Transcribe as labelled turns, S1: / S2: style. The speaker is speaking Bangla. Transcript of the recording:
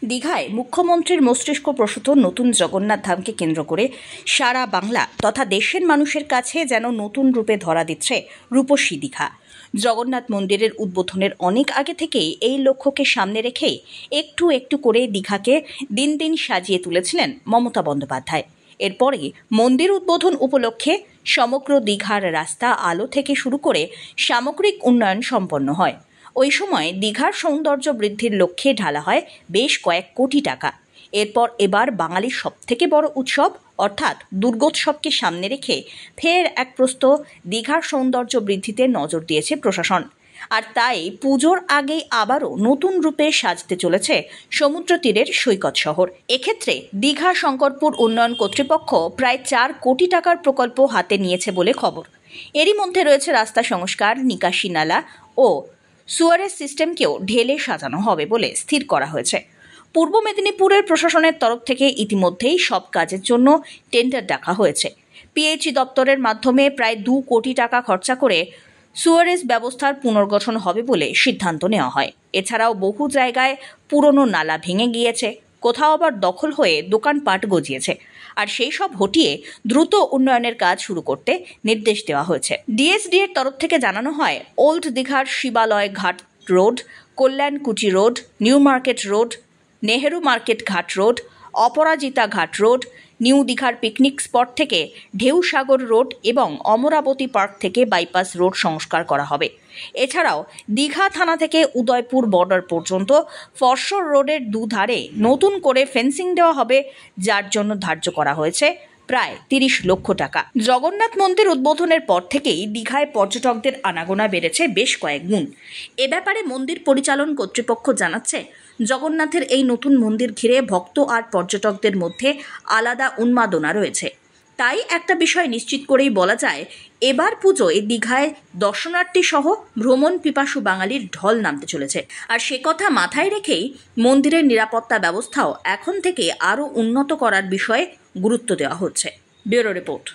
S1: দীঘায় মুখ্যমন্ত্রীর মস্তিষ্ক প্রসূত নতুন জগন্নাথ ধামকে কেন্দ্র করে সারা বাংলা তথা দেশের মানুষের কাছে যেন নতুন রূপে ধরা দিচ্ছে রূপসী দীঘা। জগন্নাথ মন্দিরের উদ্বোধনের অনেক আগে থেকেই এই লক্ষ্যকে সামনে রেখেই একটু একটু করে দীঘাকে দিন দিন সাজিয়ে তুলেছিলেন মমতা বন্দ্যোপাধ্যায়। এরপরে মন্দির উদ্বোধন উপলক্ষে সমগ্র দীঘার রাস্তা আলো থেকে শুরু করে সামগ্রিক উন্নয়ন সম্পন্ন হয়। ওই সময় দীঘার সৌন্দর্য বৃদ্ধির লক্ষ্যে ঢালা হয় বেশ কয়েক কোটি টাকা। এরপর এবার বাঙালির সবথেকে বড় উৎসব অর্থাৎ দুর্গোৎসবকে সামনে রেখে ফের এক প্রস্ত দীঘার সৌন্দর্য বৃদ্ধিতে নজর দিয়েছে প্রশাসন। আর তাই পুজোর আগেই আবারও নতুন রূপে সাজতে চলেছে সমুদ্র তীরের সৈকত শহর। এক্ষেত্রে দীঘা শঙ্করপুর উন্নয়ন কর্তৃপক্ষ প্রায় 4 কোটি টাকার প্রকল্প হাতে নিয়েছে বলে খবর। এরই মধ্যে রয়েছে রাস্তা সংস্কার, নিকাশি নালা ও সুয়ারেজ সিস্টেমকেও ঢেলে সাজানো হবে বলে স্থির করা হয়েছে। পূর্ব মেদিনীপুরের প্রশাসনের তরফ থেকে ইতিমধ্যেই সব কাজের জন্য টেন্ডার ডাকা হয়েছে। পিএইচই দপ্তরের মাধ্যমে প্রায় 2 কোটি টাকা খরচা করে সুয়ারেজ ব্যবস্থার পুনর্গঠন হবে বলে সিদ্ধান্ত নেওয়া হয়। এছাড়াও বহু জায়গায় পুরনো নালা ভেঙে গিয়েছে, কোথাও আবার দখল হয়ে দোকানপাট গজিয়েছে। আর সেই সব হটিয়ে দ্রুত উন্নয়নের কাজ শুরু করতে নির্দেশ দেওয়া হয়েছে। ডিএসডি এর তরফ থেকে জানানো হয়, ওল্ড দীঘার Shibalaya Ghat road, Kalyankuti road, new market road, Nehru market Ghat road, Aparajita Ghat road, new দীঘার পিকনিক স্পট থেকে ঢেউসাগর রোড এবং অমরাবতী পার্ক থেকে বাইপাস রোড সংস্কার করা হবে। এছাড়াও দীঘা থানা থেকে উদয়পুর বর্ডার পর্যন্ত ফরশোর রোডের দুধারে নতুন করে ফেন্সিং দেওয়া হবে, যার জন্য ধার্য করা হয়েছে প্রায় 30 লক্ষ টাকা। জগন্নাথ মন্দির উদ্বোধনের পর থেকেই দীঘায় পর্যটকদের আনাগোনা বেড়েছে বেশ কয়েক গুণ। এ ব্যাপারে মন্দির পরিচালন কর্তৃপক্ষ জানাচ্ছে, জগন্নাথের এই নতুন মন্দির ঘিরে ভক্ত আর পর্যটকদের মধ্যে আলাদা উন্মাদনা রয়েছে। তাই একটা বিষয় নিশ্চিত করেই বলা যায়, এবার পুজোয় দীঘায় দর্শনার্থী সহ ভ্রমণ পিপাসু বাঙালির ঢল নামতে চলেছে। আর সে কথা মাথায় রেখেই মন্দিরের নিরাপত্তা ব্যবস্থাও এখন থেকে আরও উন্নত করার বিষয়ে গুরুত্ব দেওয়া হচ্ছে। Bureau report.